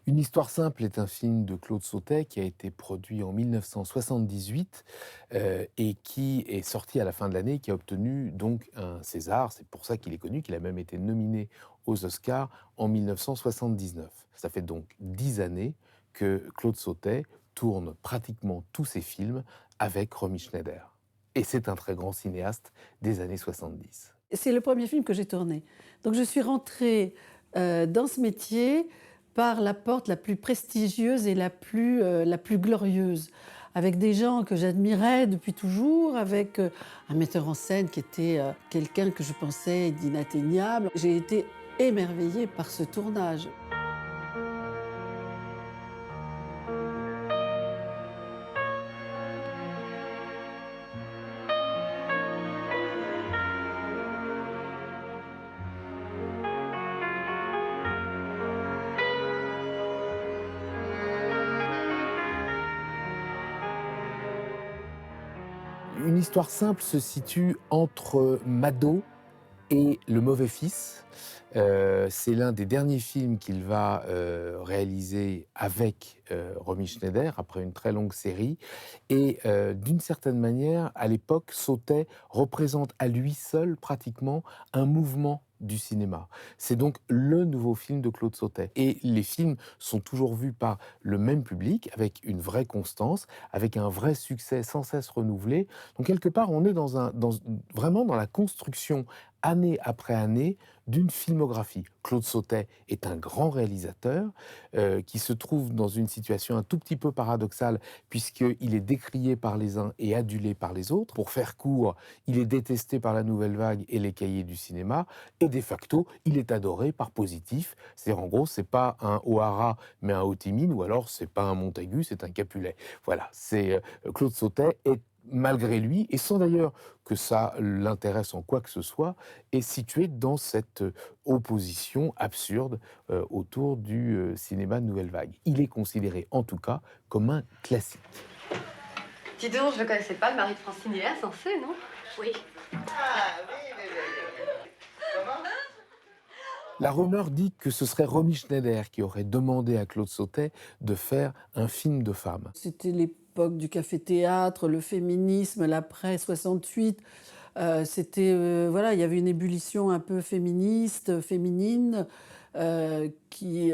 Une histoire simple est un film de Claude Sautet qui a été produit en 1978 et qui est sorti à la fin de l'année, qui a obtenu donc un César. C'est pour ça qu'il est connu, qu'il a même été nominé aux Oscars en 1979. Ça fait donc 10 années que Claude Sautet tourne pratiquement tous ses films avec Romy Schneider. Et c'est un très grand cinéaste des années 70. C'est le premier film que j'ai tourné. Donc je suis rentrée, dans ce métier par la porte la plus prestigieuse et la plus glorieuse, avec des gens que j'admirais depuis toujours, avec, un metteur en scène qui était, quelqu'un que je pensais d'inatteignable. J'ai été émerveillée par ce tournage. Une histoire simple se situe entre Mado et Le Mauvais Fils. C'est l'un des derniers films qu'il va réaliser avec Romy Schneider après une très longue série. Et d'une certaine manière, à l'époque, Sautet représente à lui seul pratiquement un mouvement du cinéma. C'est donc le nouveau film de Claude Sautet. Et les films sont toujours vus par le même public, avec une vraie constance, avec un vrai succès sans cesse renouvelé. Donc quelque part, on est vraiment dans la construction année après année d'une filmographie. Claude Sautet est un grand réalisateur qui se trouve dans une situation un tout petit peu paradoxale puisqu'il est décrié par les uns et adulé par les autres. Pour faire court, il est détesté par la nouvelle vague et les cahiers du cinéma et de facto, il est adoré par Positif. C'est-à-dire en gros, c'est pas un O'Hara mais un Ho Chi Minh ou alors c'est pas un Montagu, c'est un Capulet. Voilà, c'est Claude Sautet est malgré lui, et sans d'ailleurs que ça l'intéresse en quoi que ce soit, est situé dans cette opposition absurde autour du cinéma de nouvelle vague. Il est considéré en tout cas comme un classique. Dis donc, je ne connaissais pas le mari de Francine Hilaire, censé, non? Oui. La rumeur dit que ce serait Romy Schneider qui aurait demandé à Claude Sautet de faire un film de femme. C'était l'époque du café-théâtre, le féminisme, l'après 68. C'était, voilà, il y avait une ébullition un peu féministe, féminine, qui,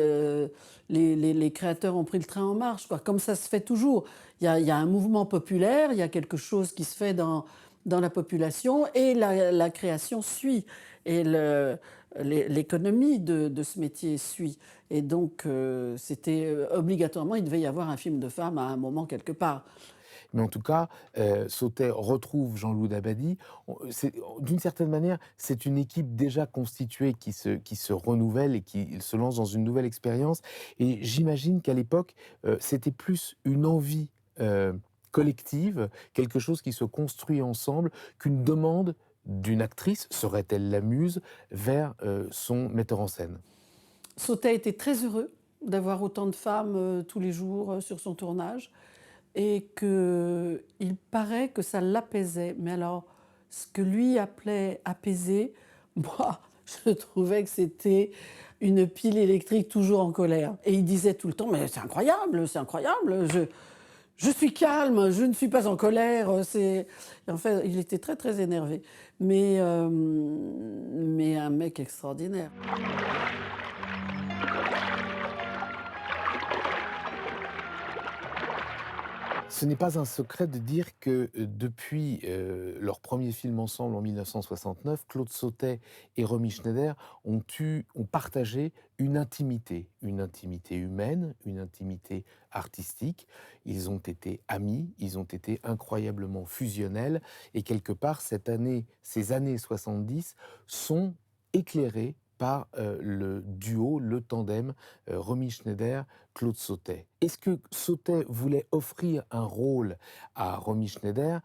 les créateurs ont pris le train en marche, quoi. Comme ça se fait toujours. Il y a un mouvement populaire, il y a quelque chose qui se fait dans la population et la création suit. Et l'économie de ce métier suit. Et donc, c'était obligatoirement, il devait y avoir un film de femme à un moment quelque part. Mais en tout cas, Sautet retrouve Jean-Loup Dabadi. D'une certaine manière, c'est une équipe déjà constituée qui se renouvelle et qui se lance dans une nouvelle expérience. Et j'imagine qu'à l'époque, c'était plus une envie collective, quelque chose qui se construit ensemble, qu'une demande d'une actrice, serait-elle la muse, vers son metteur en scène. Sautet était très heureux d'avoir autant de femmes tous les jours sur son tournage et qu'il paraît que ça l'apaisait. Mais alors, ce que lui appelait apaiser, moi, je trouvais que c'était une pile électrique toujours en colère. Et il disait tout le temps, mais c'est incroyable, je suis calme, je ne suis pas en colère. En fait, il était très très énervé, mais un mec extraordinaire. Ce n'est pas un secret de dire que depuis leur premier film ensemble en 1969, Claude Sautet et Romy Schneider ont partagé une intimité humaine, une intimité artistique. Ils ont été amis, ils ont été incroyablement fusionnels et quelque part ces années 70 sont éclairées par le duo, le tandem Romy Schneider, Claude Sautet. Est-ce que Sautet voulait offrir un rôle à Romy Schneider?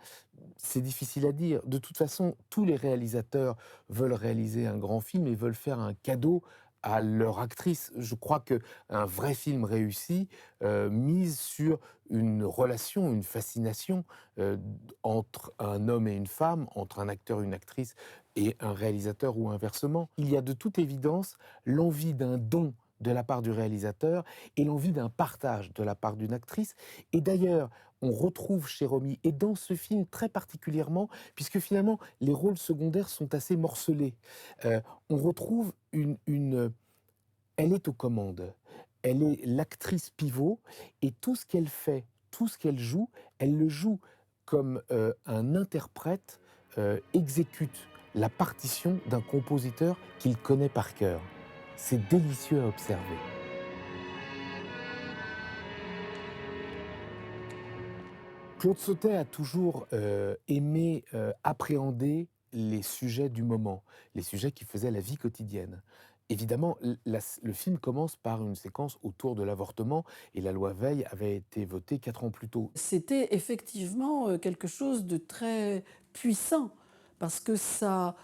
C'est difficile à dire. De toute façon, tous les réalisateurs veulent réaliser un grand film et veulent faire un cadeau à leur actrice. Je crois que un vrai film réussi mise sur une relation, une fascination entre un homme et une femme, entre un acteur et une actrice et un réalisateur ou inversement. Il y a de toute évidence l'envie d'un don de la part du réalisateur et l'envie d'un partage de la part d'une actrice. Et d'ailleurs, on retrouve chez Romy, et dans ce film très particulièrement, puisque finalement les rôles secondaires sont assez morcelés, on retrouve elle est aux commandes, elle est l'actrice pivot, et tout ce qu'elle fait, tout ce qu'elle joue, elle le joue comme un interprète exécute la partition d'un compositeur qu'il connaît par cœur. C'est délicieux à observer. Claude Sautet a toujours aimé appréhender les sujets du moment, les sujets qui faisaient la vie quotidienne. Évidemment, le film commence par une séquence autour de l'avortement, et la loi Veil avait été votée 4 ans plus tôt. C'était effectivement quelque chose de très puissant, parce que ça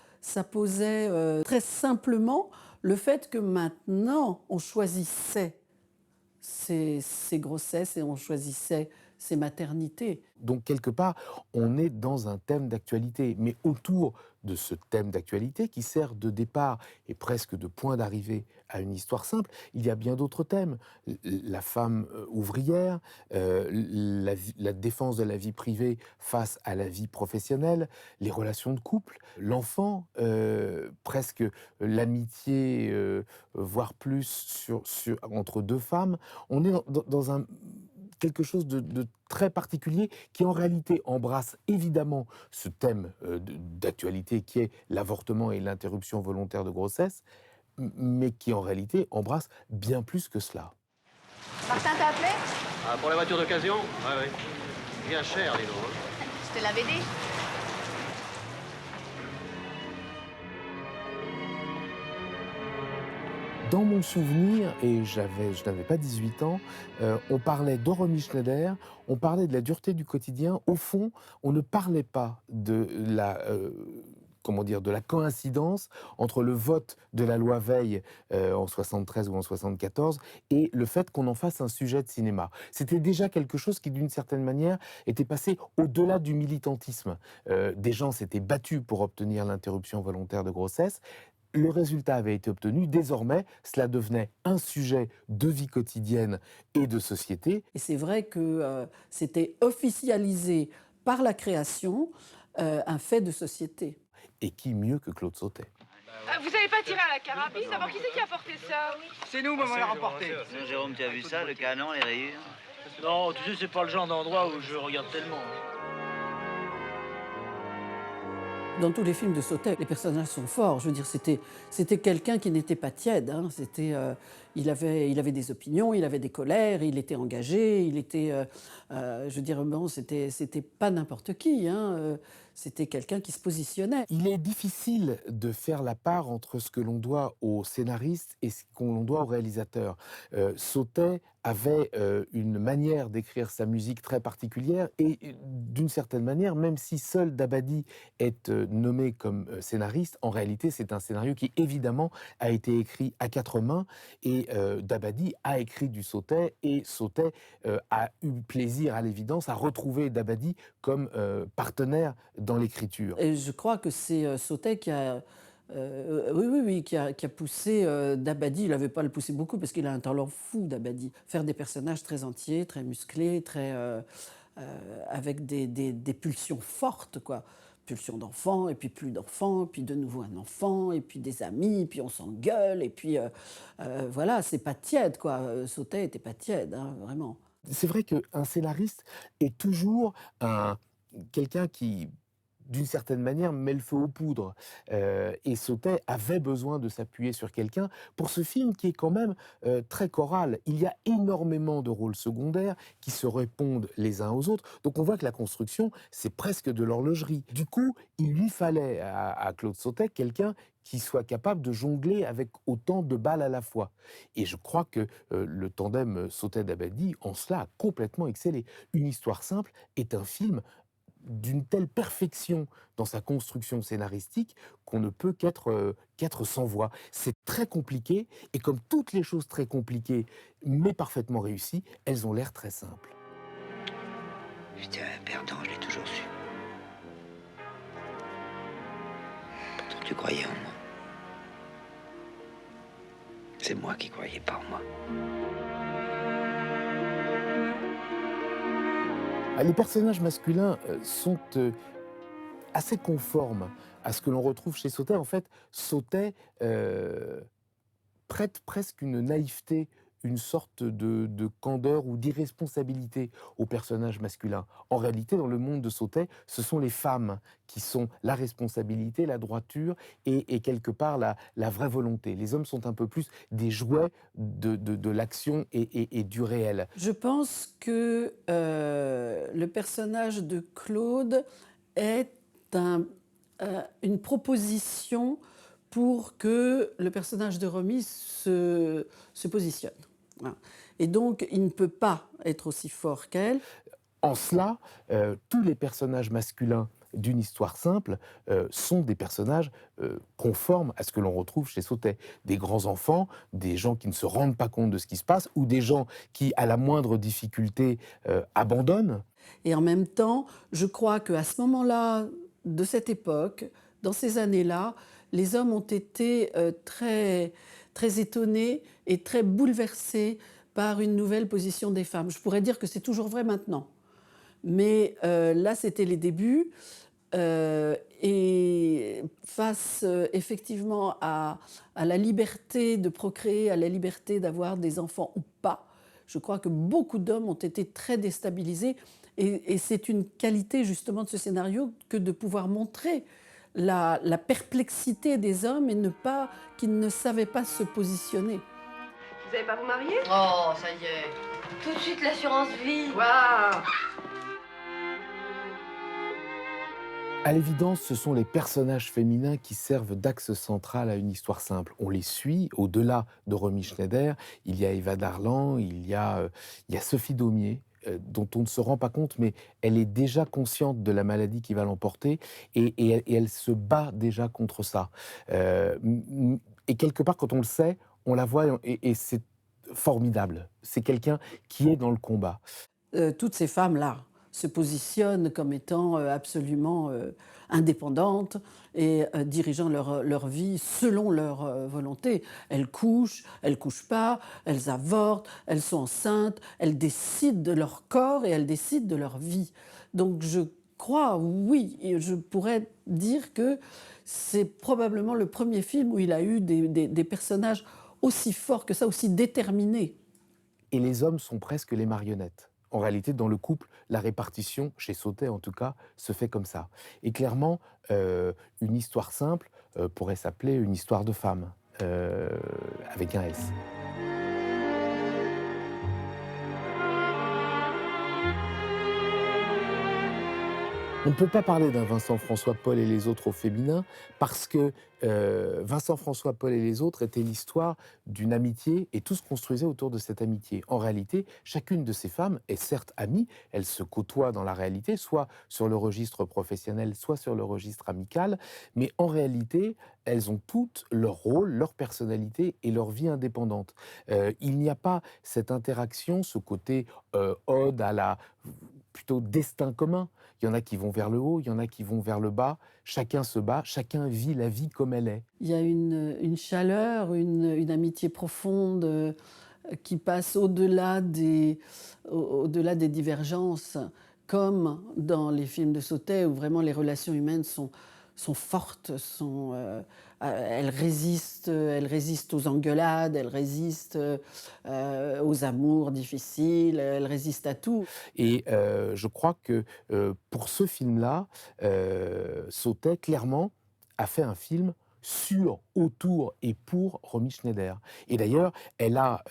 posait très simplement le fait que maintenant on choisissait ses grossesses et on choisissait ses maternités. Donc quelque part, on est dans un thème d'actualité, mais autour de ce thème d'actualité qui sert de départ et presque de point d'arrivée à une histoire simple, il y a bien d'autres thèmes. La femme ouvrière, la défense de la vie privée face à la vie professionnelle, les relations de couple, l'enfant, presque l'amitié, voire plus entre deux femmes. On est dans quelque chose de très particulier qui en réalité embrasse évidemment ce thème d'actualité qui est l'avortement et l'interruption volontaire de grossesse, mais qui en réalité embrasse bien plus que cela. Martin t'a appelé? Ah, pour la voiture d'occasion? Ouais, ouais. Bien cher, dis donc. Hein. Je te l'avais dit. Dans mon souvenir, et je n'avais pas 18 ans, on parlait de Romy Schneider, on parlait de la dureté du quotidien. Au fond, on ne parlait pas de de la coïncidence entre le vote de la loi Veil en 73 ou en 74 et le fait qu'on en fasse un sujet de cinéma. C'était déjà quelque chose qui, d'une certaine manière, était passé au-delà du militantisme. Des gens s'étaient battus pour obtenir l'interruption volontaire de grossesse. Le résultat avait été obtenu. Désormais, cela devenait un sujet de vie quotidienne et de société. Et c'est vrai que c'était officialisé par la création un fait de société. Et qui mieux que Claude Sautet? Vous avez pas tiré à la carabine? D'abord, qui c'est qui a porté ça? C'est nous, maman l'a remporté. Non, Jérôme, tu as vu ça, le canon, les rayures? Non, tu sais, c'est pas le genre d'endroit où je regarde tellement. Dans tous les films de Sautet, les personnages sont forts. Je veux dire, c'était quelqu'un qui n'était pas tiède. Hein. Il avait des opinions, il avait des colères, il était engagé, il était... je veux dire, bon, c'était pas n'importe qui. Hein. C'était quelqu'un qui se positionnait. Il est difficile de faire la part entre ce que l'on doit au scénariste et ce qu'on doit au réalisateur. Sautet avait une manière d'écrire sa musique très particulière et d'une certaine manière, même si seul Dabadi est nommé comme scénariste, en réalité c'est un scénario qui évidemment a été écrit à 4 mains et Dabadi a écrit du Sautet et Sautet a eu plaisir à l'évidence à retrouver Dabadi comme partenaire dans l'écriture. Et je crois que c'est Sautet qui a... qui a poussé Dabadi. Il n'avait pas le poussé beaucoup parce qu'il a un talent fou, Dabadi. Faire des personnages très entiers, très musclés, avec des pulsions fortes, quoi. Pulsions d'enfant, et puis plus d'enfants, puis de nouveau un enfant, et puis des amis, puis on s'engueule, et puis voilà, c'est pas tiède, quoi. Sautet était pas tiède, hein, vraiment. C'est vrai qu'un scénariste est toujours quelqu'un qui, d'une certaine manière, met le feu aux poudres. Et Sautet avait besoin de s'appuyer sur quelqu'un pour ce film qui est quand même très choral. Il y a énormément de rôles secondaires qui se répondent les uns aux autres. Donc on voit que la construction, c'est presque de l'horlogerie. Du coup, il lui fallait à Claude Sautet quelqu'un qui soit capable de jongler avec autant de balles à la fois. Et je crois que le tandem Sautet-Dabadi, en cela, a complètement excellé. Une histoire simple est un film d'une telle perfection dans sa construction scénaristique qu'on ne peut qu'être sans voix. C'est très compliqué, et comme toutes les choses très compliquées, mais parfaitement réussies, elles ont l'air très simples. J'étais un perdant, je l'ai toujours su. Pourtant, tu croyais en moi. C'est moi qui croyais pas en moi. Les personnages masculins sont assez conformes à ce que l'on retrouve chez Sautet. En fait, Sautet prête presque une naïveté, une sorte de candeur ou d'irresponsabilité aux personnages masculins. En réalité, dans le monde de Sautet, ce sont les femmes qui sont la responsabilité, la droiture et quelque part la vraie volonté. Les hommes sont un peu plus des jouets de l'action et du réel. Je pense que le personnage de Claude est une proposition pour que le personnage de Romy se positionne. Voilà. Et donc, il ne peut pas être aussi fort qu'elle. En cela, tous les personnages masculins d'une histoire simple sont des personnages conformes à ce que l'on retrouve chez Sautet. Des grands enfants, des gens qui ne se rendent pas compte de ce qui se passe, ou des gens qui, à la moindre difficulté, abandonnent. Et en même temps, je crois qu'à ce moment-là, de cette époque, dans ces années-là, les hommes ont été très, très étonnés et très bouleversés par une nouvelle position des femmes. Je pourrais dire que c'est toujours vrai maintenant. Mais là, c'était les débuts. Et face effectivement à la liberté de procréer, à la liberté d'avoir des enfants ou pas, je crois que beaucoup d'hommes ont été très déstabilisés. Et c'est une qualité justement de ce scénario que de pouvoir montrer la perplexité des hommes et qu'ils ne savaient pas se positionner. Vous n'allez pas vous marier? Oh, ça y est. Tout de suite l'assurance vie. Waouh. À l'évidence, ce sont les personnages féminins qui servent d'axe central à une histoire simple. On les suit, au-delà de Romy Schneider, il y a Eva Darlan, il y a Sophie Daumier, dont on ne se rend pas compte, mais elle est déjà consciente de la maladie qui va l'emporter et elle se bat déjà contre ça. Et quelque part, quand on le sait, on la voit et c'est formidable. C'est quelqu'un qui est dans le combat. Toutes ces femmes-là se positionnent comme étant absolument indépendantes et dirigeant leur vie selon leur volonté. Elles couchent pas, elles avortent, elles sont enceintes, elles décident de leur corps et elles décident de leur vie. Donc je crois, oui, et je pourrais dire que c'est probablement le premier film où il a eu des personnages aussi forts que ça, aussi déterminés. Et les hommes sont presque les marionnettes. En réalité, dans le couple, la répartition, chez Sautet en tout cas, se fait comme ça. Et clairement, une histoire simple pourrait s'appeler une histoire de femme, avec un S. On ne peut pas parler d'un Vincent-François Paul et les autres au féminin parce que Vincent-François Paul et les autres était l'histoire d'une amitié et tout se construisait autour de cette amitié. En réalité, chacune de ces femmes est certes amie, elles se côtoient dans la réalité, soit sur le registre professionnel, soit sur le registre amical, mais en réalité, elles ont toutes leur rôle, leur personnalité et leur vie indépendante. Il n'y a pas cette interaction, ce côté ode à la plutôt destin commun. Il y en a qui vont vers le haut, il y en a qui vont vers le bas. Chacun se bat, chacun vit la vie comme elle est. Il y a une chaleur, une amitié profonde qui passe au-delà des divergences, comme dans les films de Sautet, où vraiment les relations humaines sont fortes, elles résistent aux engueulades, elles résistent aux amours difficiles, elles résistent à tout. Et je crois que pour ce film-là, Sautet, clairement, a fait un film sur, autour et pour Romy Schneider. Et d'ailleurs, elle a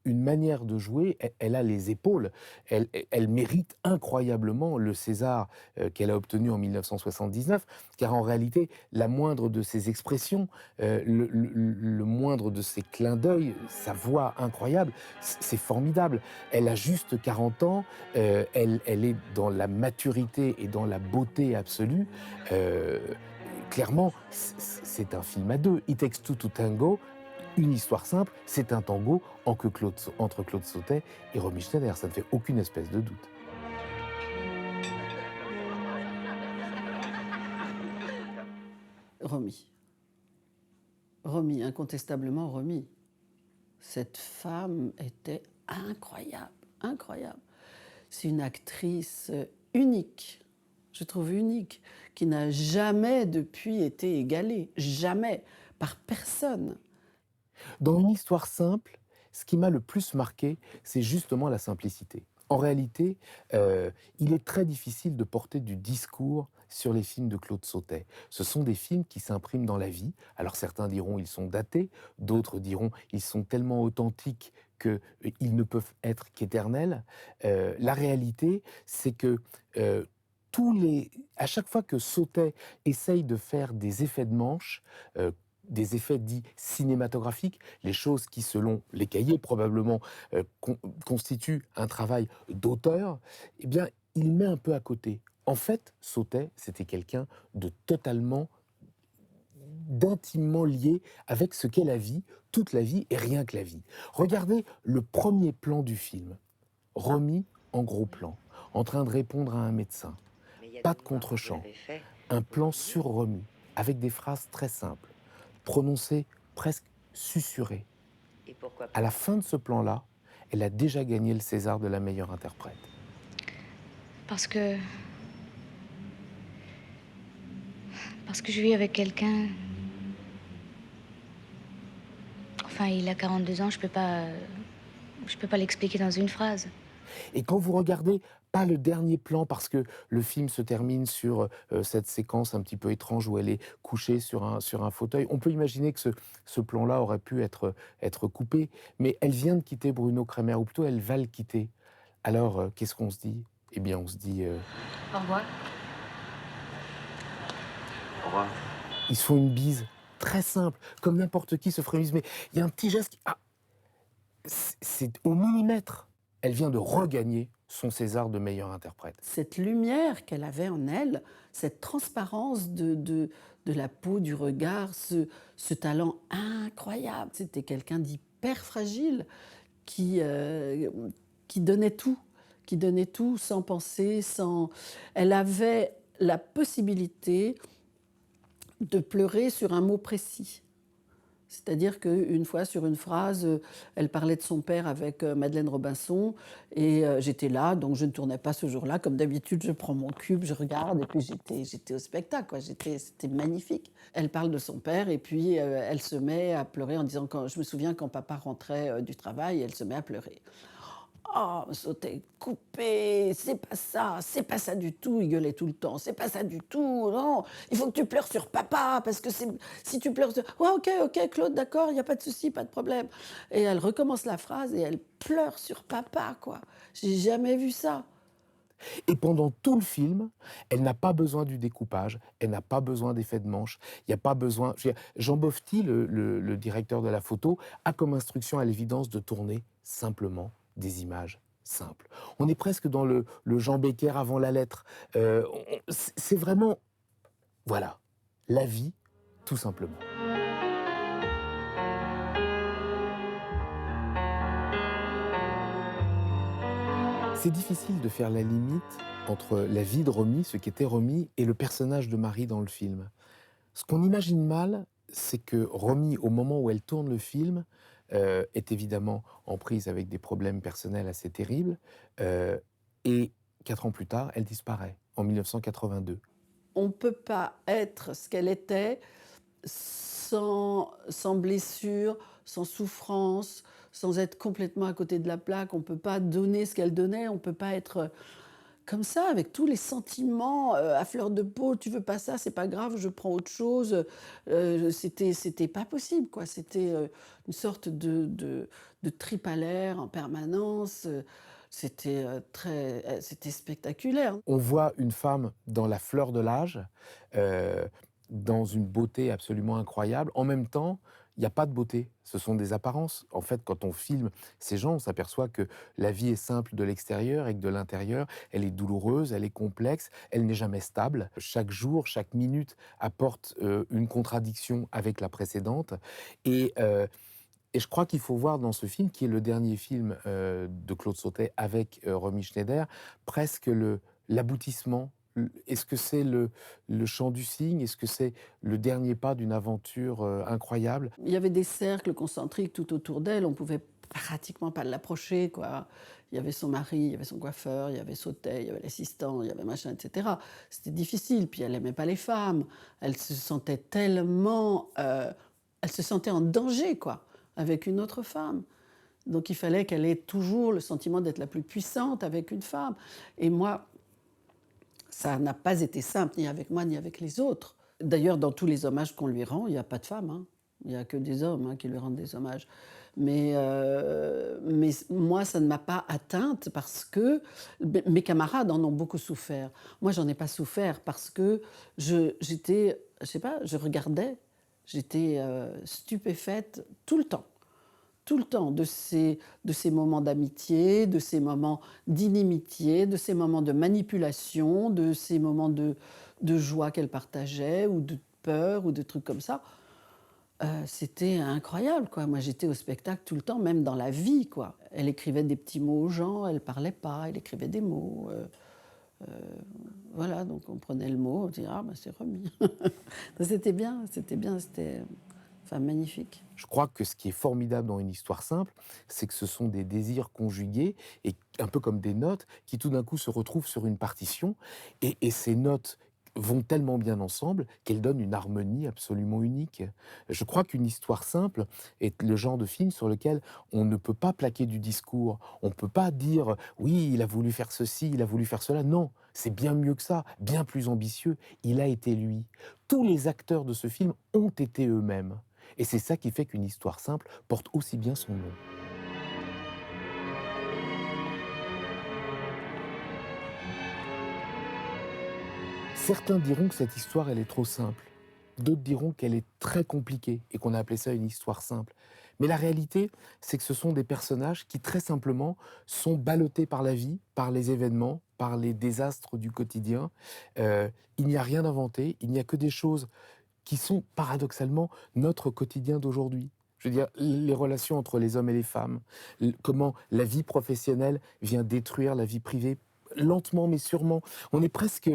une manière de jouer, elle a les épaules, elle mérite incroyablement le César qu'elle a obtenu en 1979, car en réalité, la moindre de ses expressions, le moindre de ses clins d'œil, sa voix incroyable, c'est formidable. Elle a juste 40 ans, elle est dans la maturité et dans la beauté absolue. Clairement, c'est un film à deux. It Takes Two to Tango, une histoire simple, c'est un tango entre Claude Sautet et Romy Schneider. Ça ne fait aucune espèce de doute. Romy. Romy, incontestablement Romy. Cette femme était incroyable, incroyable. C'est une actrice unique, je trouve unique, qui n'a jamais depuis été égalée, jamais, par personne. Dans une histoire simple, ce qui m'a le plus marqué, c'est justement la simplicité. En réalité, il est très difficile de porter du discours sur les films de Claude Sautet. Ce sont des films qui s'impriment dans la vie. Alors certains diront ils sont datés, d'autres diront ils sont tellement authentiques qu'ils ne peuvent être qu'éternels. La réalité, c'est que à chaque fois que Sautet essaye de faire des effets de manche, des effets dits cinématographiques, les choses qui, selon les cahiers, probablement constituent un travail d'auteur, eh bien, il met un peu à côté. En fait, Sautet, c'était quelqu'un de totalement, d'intimement lié avec ce qu'est la vie, toute la vie et rien que la vie. Regardez le premier plan du film, Romy en gros plan, en train de répondre à un médecin. Pas de contre-champ, un plan sur Romy, avec des phrases très simples, prononcées presque susurrées. À la fin de ce plan-là, elle a déjà gagné le César de la meilleure interprète. Parce que je vis avec quelqu'un. Enfin, il a 42 ans, je peux pas l'expliquer dans une phrase. Et quand vous regardez, pas le dernier plan, parce que le film se termine sur cette séquence un petit peu étrange où elle est couchée sur un fauteuil, on peut imaginer que ce plan-là aurait pu être coupé, mais elle vient de quitter Bruno Kremer, ou plutôt elle va le quitter. Alors, qu'est-ce qu'on se dit? Eh bien, on se dit... Au revoir. Au revoir. Ils se font une bise très simple, comme n'importe qui se ferait une bise, mais il y a un petit geste qui... Ah, c'est au millimètre. Elle vient de regagner son César de meilleure interprète. Cette lumière qu'elle avait en elle, cette transparence de la peau, du regard, ce talent incroyable. C'était quelqu'un d'hyper fragile qui donnait tout sans penser, sans... Elle avait la possibilité de pleurer sur un mot précis. C'est-à-dire qu'une fois, sur une phrase, elle parlait de son père avec Madeleine Robinson, et j'étais là, donc je ne tournais pas ce jour-là. Comme d'habitude, je prends mon cube, je regarde, et puis j'étais au spectacle, quoi. C'était magnifique. Elle parle de son père, et puis elle se met à pleurer en disant... Je me souviens quand papa rentrait du travail, elle se met à pleurer. Oh, Sautet, coupé, c'est pas ça du tout, il gueulait tout le temps, c'est pas ça du tout, non, il faut que tu pleures sur papa, parce que si tu pleures sur... Ouais, ok, Claude, d'accord, il n'y a pas de souci, pas de problème. Et elle recommence la phrase et elle pleure sur papa, quoi. J'ai jamais vu ça. Et pendant tout le film, elle n'a pas besoin du découpage, elle n'a pas besoin d'effets de manche, il n'y a pas besoin... Jean Bofti, le directeur de la photo, a comme instruction à l'évidence de tourner simplement des images simples. On est presque dans le Jean Becker avant la lettre. C'est vraiment... Voilà, la vie, tout simplement. C'est difficile de faire la limite entre la vie de Romy, ce qu'était Romy, et le personnage de Marie dans le film. Ce qu'on imagine mal, c'est que Romy, au moment où elle tourne le film, est évidemment en prise avec des problèmes personnels assez terribles, et 4 ans plus tard, elle disparaît, en 1982. On ne peut pas être ce qu'elle était sans blessure, sans souffrance, sans être complètement à côté de la plaque. On ne peut pas donner ce qu'elle donnait, on ne peut pas être comme ça, avec tous les sentiments à fleur de peau. Tu veux pas ça, c'est pas grave, je prends autre chose. C'était pas possible, quoi. C'était une sorte de tripe à l'air en permanence. C'était spectaculaire. On voit une femme dans la fleur de l'âge, dans une beauté absolument incroyable. En même temps, il n'y a pas de beauté, ce sont des apparences. En fait, quand on filme ces gens, on s'aperçoit que la vie est simple de l'extérieur et que de l'intérieur, elle est douloureuse, elle est complexe, elle n'est jamais stable. Chaque jour, chaque minute apporte une contradiction avec la précédente. Et je crois qu'il faut voir dans ce film, qui est le dernier film de Claude Sautet avec Romy Schneider, presque l'aboutissement Est-ce que c'est le chant du cygne? Est-ce que c'est le dernier pas d'une aventure incroyable? Il y avait des cercles concentriques tout autour d'elle, on pouvait pratiquement pas l'approcher, quoi. Il y avait son mari, il y avait son coiffeur, il y avait Sautet, il y avait l'assistant, il y avait machin, etc. C'était difficile, puis elle aimait pas les femmes. Elle se sentait tellement... elle se sentait en danger, quoi, avec une autre femme. Donc il fallait qu'elle ait toujours le sentiment d'être la plus puissante avec une femme. Et moi, ça n'a pas été simple, ni avec moi, ni avec les autres. D'ailleurs, dans tous les hommages qu'on lui rend, il n'y a pas de femme, hein. Il n'y a que des hommes, hein, qui lui rendent des hommages. Mais moi, ça ne m'a pas atteinte parce que mes camarades en ont beaucoup souffert. Moi, j'en ai pas souffert parce que j'étais, je sais pas, je regardais, j'étais stupéfaite tout le temps de ces moments d'amitié, de ces moments d'inimitié, de ces moments de manipulation, de ces moments de joie qu'elle partageait, ou de peur, ou de trucs comme ça. C'était incroyable, quoi. Moi, j'étais au spectacle tout le temps, même dans la vie, quoi. Elle écrivait des petits mots aux gens, elle parlait pas, elle écrivait des mots. Voilà, donc on prenait le mot, on disait « Ah, ben c'est remis ». C'était bien, c'était enfin, magnifique. Je crois que ce qui est formidable dans une histoire simple, c'est que ce sont des désirs conjugués, et un peu comme des notes, qui tout d'un coup se retrouvent sur une partition, et ces notes vont tellement bien ensemble qu'elles donnent une harmonie absolument unique. Je crois qu'une histoire simple est le genre de film sur lequel on ne peut pas plaquer du discours. On ne peut pas dire « oui, il a voulu faire ceci, il a voulu faire cela ». Non, c'est bien mieux que ça, bien plus ambitieux. Il a été lui. Tous les acteurs de ce film ont été eux-mêmes. Et c'est ça qui fait qu'une histoire simple porte aussi bien son nom. Certains diront que cette histoire, elle est trop simple. D'autres diront qu'elle est très compliquée et qu'on a appelé ça une histoire simple. Mais la réalité, c'est que ce sont des personnages qui, très simplement, sont ballottés par la vie, par les événements, par les désastres du quotidien. Il n'y a rien inventé, il n'y a que des choses qui sont paradoxalement notre quotidien d'aujourd'hui. Je veux dire, les relations entre les hommes et les femmes, comment la vie professionnelle vient détruire la vie privée, lentement mais sûrement. On est presque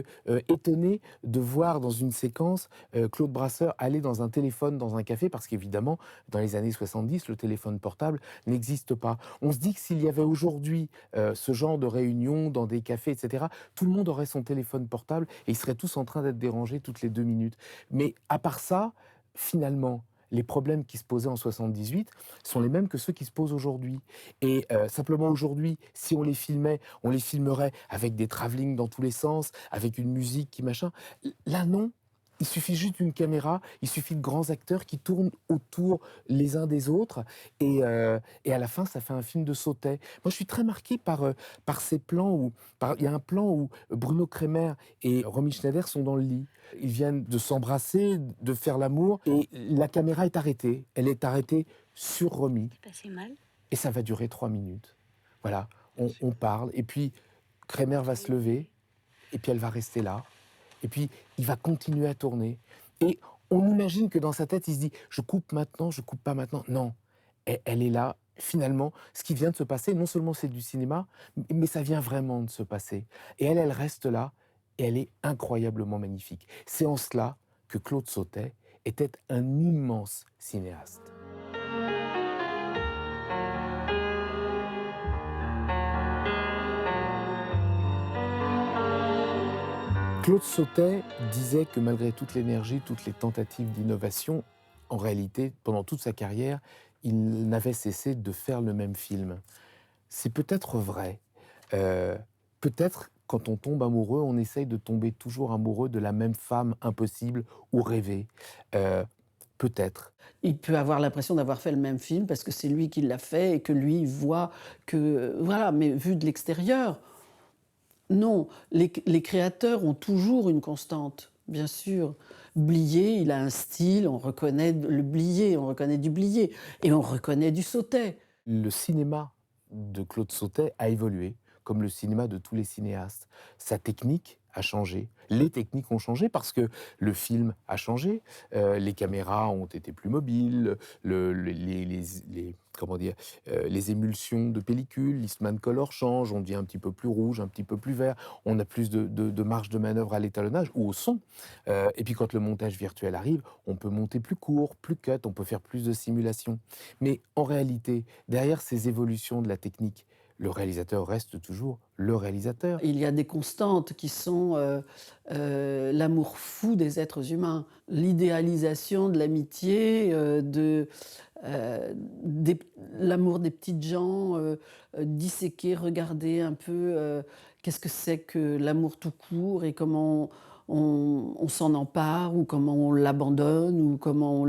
étonné de voir dans une séquence Claude Brasseur aller dans un téléphone dans un café, parce qu'évidemment, dans les années 70, le téléphone portable n'existe pas. On se dit que s'il y avait aujourd'hui ce genre de réunion dans des cafés, etc., tout le monde aurait son téléphone portable et ils seraient tous en train d'être dérangés toutes les 2 minutes. Mais à part ça, finalement, les problèmes qui se posaient en 78 sont les mêmes que ceux qui se posent aujourd'hui. Et simplement aujourd'hui, si on les filmerait avec des travelling dans tous les sens, avec une musique qui machin. Là, non. Il suffit juste d'une caméra, il suffit de grands acteurs qui tournent autour les uns des autres, et à la fin, ça fait un film de Sautet. Moi, je suis très marqué par ces plans où... Il y a un plan où Bruno Kremer et Romy Schneider sont dans le lit. Ils viennent de s'embrasser, de faire l'amour, et la caméra est arrêtée. Elle est arrêtée sur Romy. C'est passé mal. Et ça va durer 3 minutes. Voilà, on parle, et puis Kremer va se lever, et puis elle va rester là. Et puis, il va continuer à tourner. Et on imagine que dans sa tête, il se dit « je coupe maintenant, je coupe pas maintenant ». Non, elle est là. Finalement, ce qui vient de se passer, non seulement c'est du cinéma, mais ça vient vraiment de se passer. Et elle reste là, et elle est incroyablement magnifique. C'est en cela que Claude Sautet était un immense cinéaste. Claude Sautet disait que malgré toute l'énergie, toutes les tentatives d'innovation, en réalité, pendant toute sa carrière, il n'avait cessé de faire le même film. C'est peut-être vrai. Peut-être, quand on tombe amoureux, on essaye de tomber toujours amoureux de la même femme impossible ou rêvée. Peut-être. Il peut avoir l'impression d'avoir fait le même film parce que c'est lui qui l'a fait et que lui voit que... Voilà, mais vu de l'extérieur... Non, les créateurs ont toujours une constante, bien sûr. Blier, il a un style, on reconnaît le Blier, on reconnaît du Blier, et on reconnaît du Sautet. Le cinéma de Claude Sautet a évolué, comme le cinéma de tous les cinéastes. Sa technique a changé, les techniques ont changé parce que le film a changé, les caméras ont été plus mobiles, comment dire, les émulsions de pellicule, l'Eastman Color change, on devient un petit peu plus rouge, un petit peu plus vert, on a plus de marge de manœuvre à l'étalonnage ou au son. Et puis quand le montage virtuel arrive, on peut monter plus court, plus cut, on peut faire plus de simulations. Mais en réalité, derrière ces évolutions de la technique, le réalisateur reste toujours le réalisateur. Il y a des constantes qui sont l'amour fou des êtres humains, l'idéalisation de l'amitié, l'amour des petites gens, disséquer, regarder un peu qu'est-ce que c'est que l'amour tout court et comment on s'en empare ou comment on l'abandonne ou comment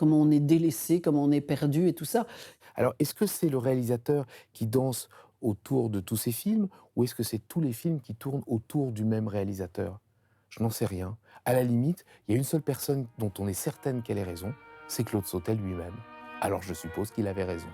on est délaissé, comment on est perdu et tout ça. Alors, est-ce que c'est le réalisateur qui danse autour de tous ces films ou est-ce que c'est tous les films qui tournent autour du même réalisateur? Je n'en sais rien. À la limite, il y a une seule personne dont on est certaine qu'elle ait raison, c'est Claude Sautet lui-même. Alors je suppose qu'il avait raison.